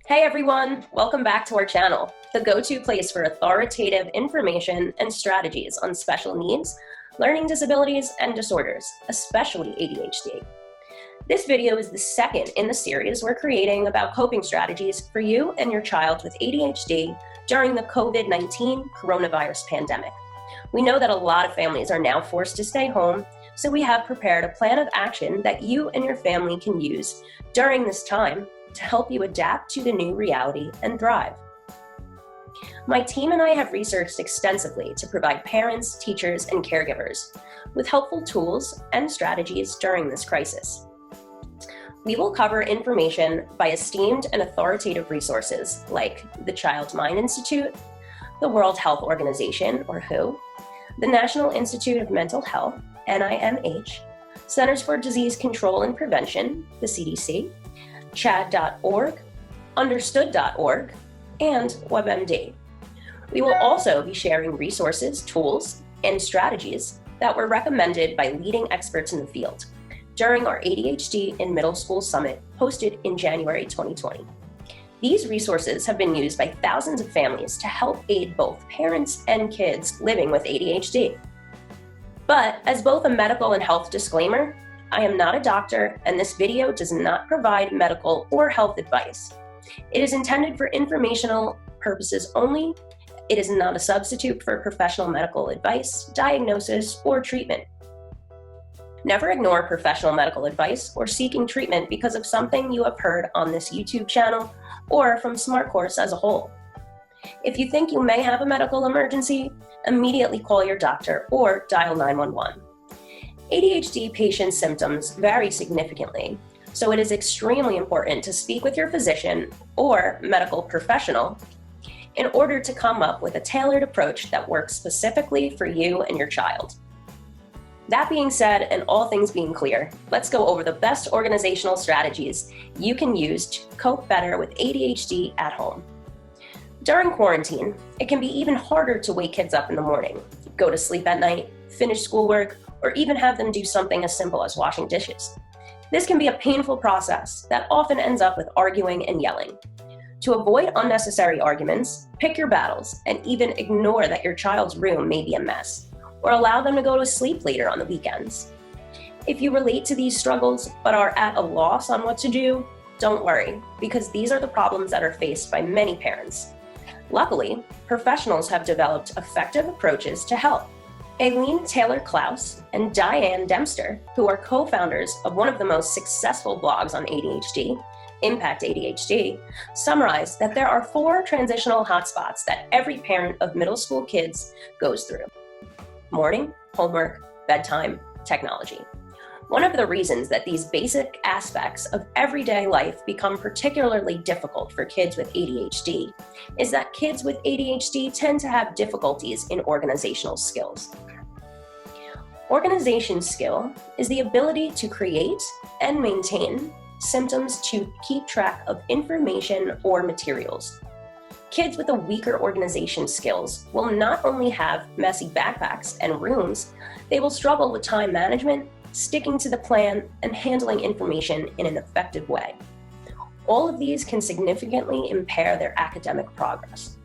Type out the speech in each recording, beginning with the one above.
Hey everyone, welcome back to our channel, the go-to place for authoritative information and strategies on special needs, learning disabilities, and disorders, especially ADHD. This video is the second in the series we're creating about coping strategies for you and your child with ADHD during the COVID-19 coronavirus pandemic. We know that a lot of families are now forced to stay home, so we have prepared a plan of action that you and your family can use during this time to help you adapt to the new reality and thrive. My team and I have researched extensively to provide parents, teachers, and caregivers with helpful tools and strategies during this crisis. We will cover information by esteemed and authoritative resources like the Child Mind Institute, the World Health Organization, or WHO, the National Institute of Mental Health, NIMH, Centers for Disease Control and Prevention, the CDC, chad.org, understood.org, and WebMD. We will also be sharing resources, tools, and strategies that were recommended by leading experts in the field during our ADHD in Middle School Summit hosted in January 2020. These resources have been used by thousands of families to help aid both parents and kids living with ADHD. But as both a medical and health disclaimer, I am not a doctor, and this video does not provide medical or health advice. It is intended for informational purposes only. It is not a substitute for professional medical advice, diagnosis, or treatment. Never ignore professional medical advice or seeking treatment because of something you have heard on this YouTube channel or from SmartCourse as a whole. If you think you may have a medical emergency, immediately call your doctor or dial 911. ADHD patients' symptoms vary significantly, so it is extremely important to speak with your physician or medical professional in order to come up with a tailored approach that works specifically for you and your child. That being said, and all things being clear, let's go over the best organizational strategies you can use to cope better with ADHD at home. During quarantine, it can be even harder to wake kids up in the morning, go to sleep at night, finish schoolwork, or even have them do something as simple as washing dishes. This can be a painful process that often ends up with arguing and yelling. To avoid unnecessary arguments, pick your battles and even ignore that your child's room may be a mess, or allow them to go to sleep later on the weekends. If you relate to these struggles but are at a loss on what to do, don't worry, because these are the problems that are faced by many parents. Luckily, professionals have developed effective approaches to help. Aileen Taylor-Klaus and Diane Dempster, who are co-founders of one of the most successful blogs on ADHD, Impact ADHD, summarize that there are 4 transitional hotspots that every parent of middle school kids goes through: morning, homework, bedtime, technology. One of the reasons that these basic aspects of everyday life become particularly difficult for kids with ADHD is that kids with ADHD tend to have difficulties in organizational skills. Organization skill is the ability to create and maintain systems to keep track of information or materials. Kids with a weaker organization skills will not only have messy backpacks and rooms, they will struggle with time management, sticking to the plan, and handling information in an effective way. All of these can significantly impair their academic progress.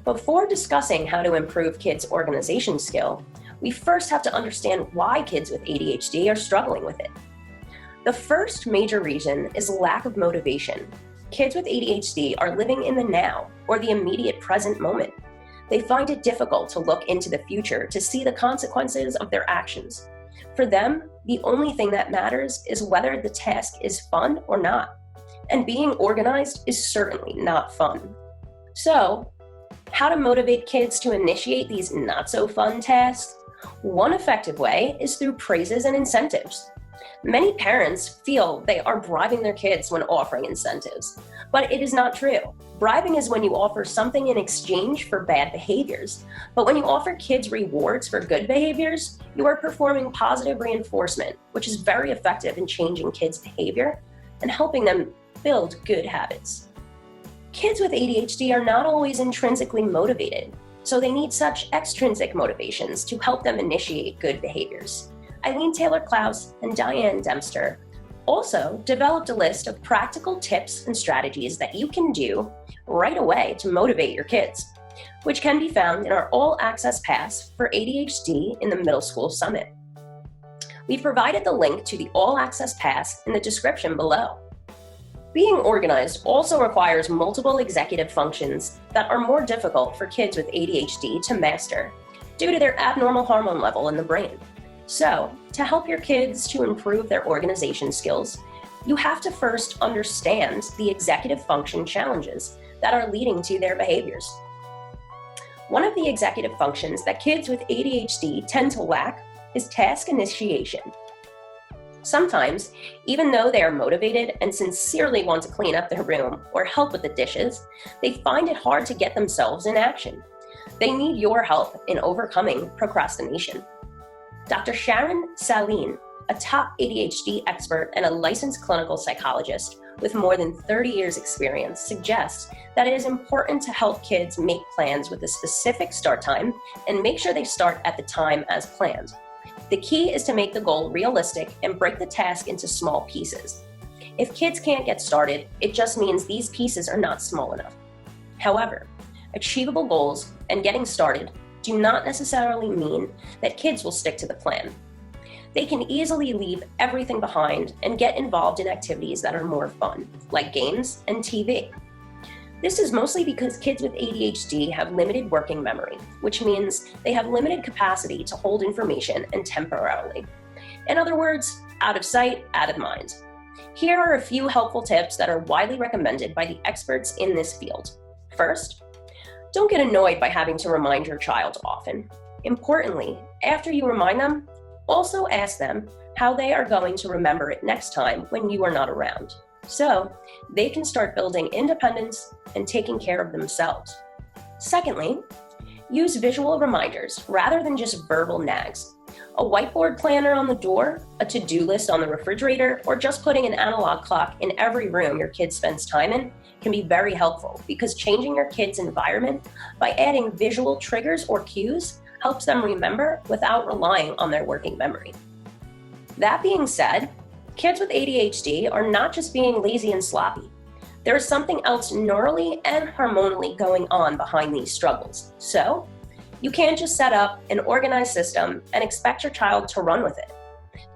Before discussing how to improve kids' organization skill, we first have to understand why kids with ADHD are struggling with it. The first major reason is lack of motivation. Kids with ADHD are living in the now, or the immediate present moment. They find it difficult to look into the future to see the consequences of their actions. For them, the only thing that matters is whether the task is fun or not. And being organized is certainly not fun. So, how to motivate kids to initiate these not-so-fun tasks? One effective way is through praises and incentives. Many parents feel they are bribing their kids when offering incentives, but it is not true. Bribing is when you offer something in exchange for bad behaviors, but when you offer kids rewards for good behaviors, you are performing positive reinforcement, which is very effective in changing kids' behavior and helping them build good habits. Kids with ADHD are not always intrinsically motivated, so they need such extrinsic motivations to help them initiate good behaviors. Aileen Taylor-Klaus and Diane Dempster Also, developed a list of practical tips and strategies that you can do right away to motivate your kids, which can be found in our All Access Pass for ADHD in the Middle School Summit. We've provided the link to the All Access Pass in the description below. Being organized also requires multiple executive functions that are more difficult for kids with ADHD to master due to their abnormal hormone level in the brain. So, to help your kids to improve their organization skills, you have to first understand the executive function challenges that are leading to their behaviors. One of the executive functions that kids with ADHD tend to lack is task initiation. Sometimes, even though they are motivated and sincerely want to clean up their room or help with the dishes, they find it hard to get themselves in action. They need your help in overcoming procrastination. Dr. Sharon Saline, a top ADHD expert and a licensed clinical psychologist with more than 30 years experience, suggests that it is important to help kids make plans with a specific start time and make sure they start at the time as planned. The key is to make the goal realistic and break the task into small pieces. If kids can't get started, it just means these pieces are not small enough. However, achievable goals and getting started do not necessarily mean that kids will stick to the plan. They can easily leave everything behind and get involved in activities that are more fun, like games and TV. This is mostly because kids with ADHD have limited working memory, which means they have limited capacity to hold information and temporarily. In other words, out of sight, out of mind. Here are a few helpful tips that are widely recommended by the experts in this field. First, don't get annoyed by having to remind your child often. Importantly, after you remind them, also ask them how they are going to remember it next time when you are not around, so they can start building independence and taking care of themselves. Secondly, use visual reminders rather than just verbal nags. A whiteboard planner on the door, a to-do list on the refrigerator, or just putting an analog clock in every room your kid spends time in can be very helpful, because changing your kid's environment by adding visual triggers or cues helps them remember without relying on their working memory. That being said, kids with ADHD are not just being lazy and sloppy. There is something else neurally and hormonally going on behind these struggles. So, you can't just set up an organized system and expect your child to run with it.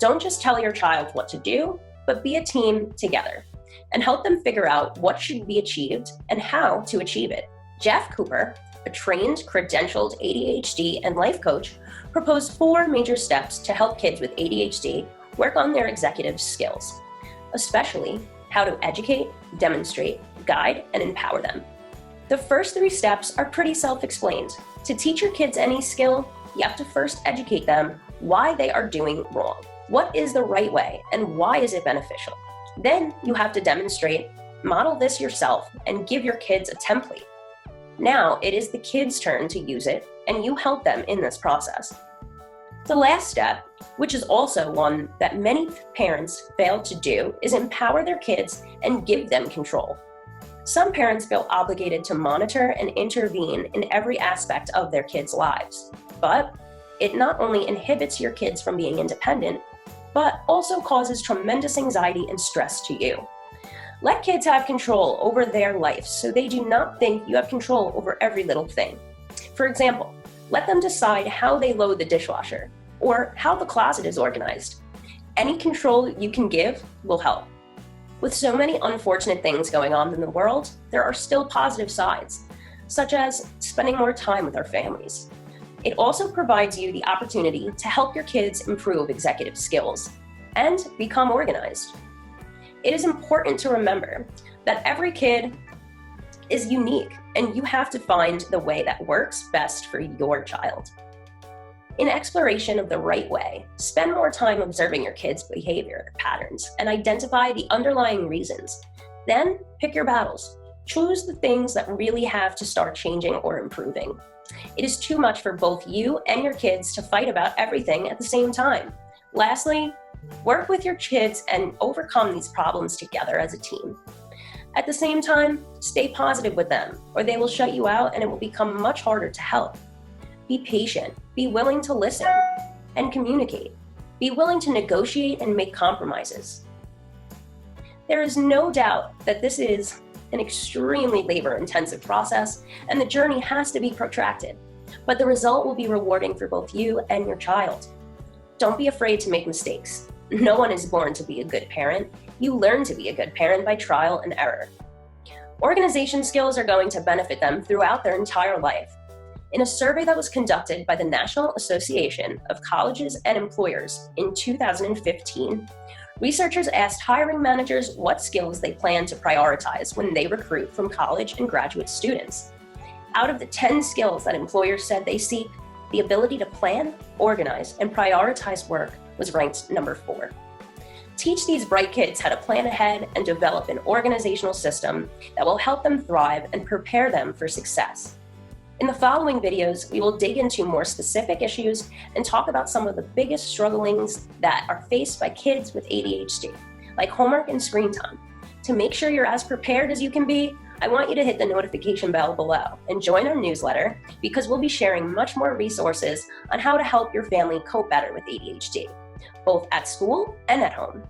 Don't just tell your child what to do, but be a team together and help them figure out what should be achieved and how to achieve it. Jeff Cooper, a trained, credentialed ADHD and life coach, proposed 4 major steps to help kids with ADHD work on their executive skills, especially how to educate, demonstrate, guide, and empower them. The first 3 steps are pretty self-explained. To teach your kids any skill, you have to first educate them why they are doing wrong. What is the right way and why is it beneficial? Then you have to demonstrate, model this yourself, and give your kids a template. Now it is the kids' turn to use it, and you help them in this process. The last step, which is also one that many parents fail to do, is empower their kids and give them control. Some parents feel obligated to monitor and intervene in every aspect of their kids' lives, but it not only inhibits your kids from being independent, but also causes tremendous anxiety and stress to you. Let kids have control over their life so they do not think you have control over every little thing. For example, let them decide how they load the dishwasher or how the closet is organized. Any control you can give will help. With so many unfortunate things going on in the world, there are still positive sides, such as spending more time with our families. It also provides you the opportunity to help your kids improve executive skills and become organized. It is important to remember that every kid is unique, and you have to find the way that works best for your child. In exploration of the right way, spend more time observing your kids' behavior patterns and identify the underlying reasons. Then pick your battles. Choose the things that really have to start changing or improving. It is too much for both you and your kids to fight about everything at the same time. Lastly, work with your kids and overcome these problems together as a team. At the same time, stay positive with them, or they will shut you out and it will become much harder to help. Be patient, be willing to listen and communicate. Be willing to negotiate and make compromises. There is no doubt that this is an extremely labor-intensive process, and the journey has to be protracted, but the result will be rewarding for both you and your child. Don't be afraid to make mistakes. No one is born to be a good parent. You learn to be a good parent by trial and error. Organization skills are going to benefit them throughout their entire life. In a survey that was conducted by the National Association of Colleges and Employers in 2015, researchers asked hiring managers what skills they plan to prioritize when they recruit from college and graduate students. Out of the 10 skills that employers said they seek, the ability to plan, organize, and prioritize work was ranked number 4. Teach these bright kids how to plan ahead and develop an organizational system that will help them thrive and prepare them for success. In the following videos, we will dig into more specific issues and talk about some of the biggest strugglings that are faced by kids with ADHD, like homework and screen time. To make sure you're as prepared as you can be, I want you to hit the notification bell below and join our newsletter, because we'll be sharing much more resources on how to help your family cope better with ADHD, both at school and at home.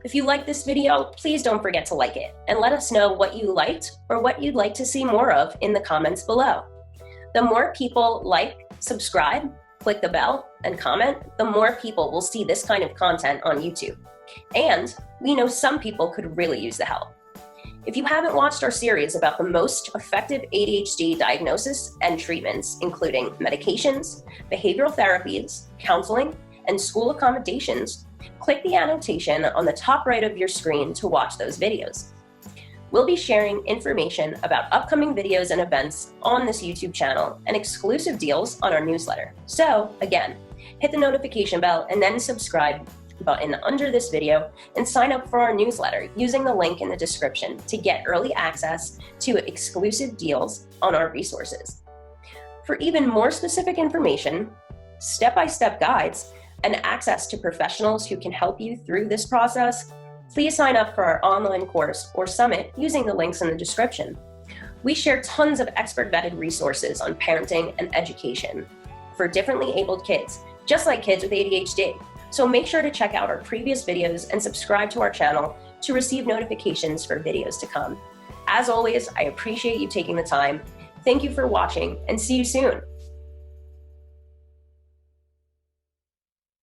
If you liked this video, please don't forget to like it and let us know what you liked or what you'd like to see more of in the comments below. The more people like, subscribe, click the bell, and comment, the more people will see this kind of content on YouTube. And we know some people could really use the help. If you haven't watched our series about the most effective ADHD diagnosis and treatments, including medications, behavioral therapies, counseling, and school accommodations, click the annotation on the top right of your screen to watch those videos. We'll be sharing information about upcoming videos and events on this YouTube channel and exclusive deals on our newsletter. So again, hit the notification bell and then subscribe button under this video and sign up for our newsletter using the link in the description to get early access to exclusive deals on our resources. For even more specific information, step-by-step guides, and access to professionals who can help you through this process, please sign up for our online course or summit using the links in the description. We share tons of expert-vetted resources on parenting and education for differently abled kids, just like kids with ADHD. So make sure to check out our previous videos and subscribe to our channel to receive notifications for videos to come. As always, I appreciate you taking the time. Thank you for watching, and see you soon.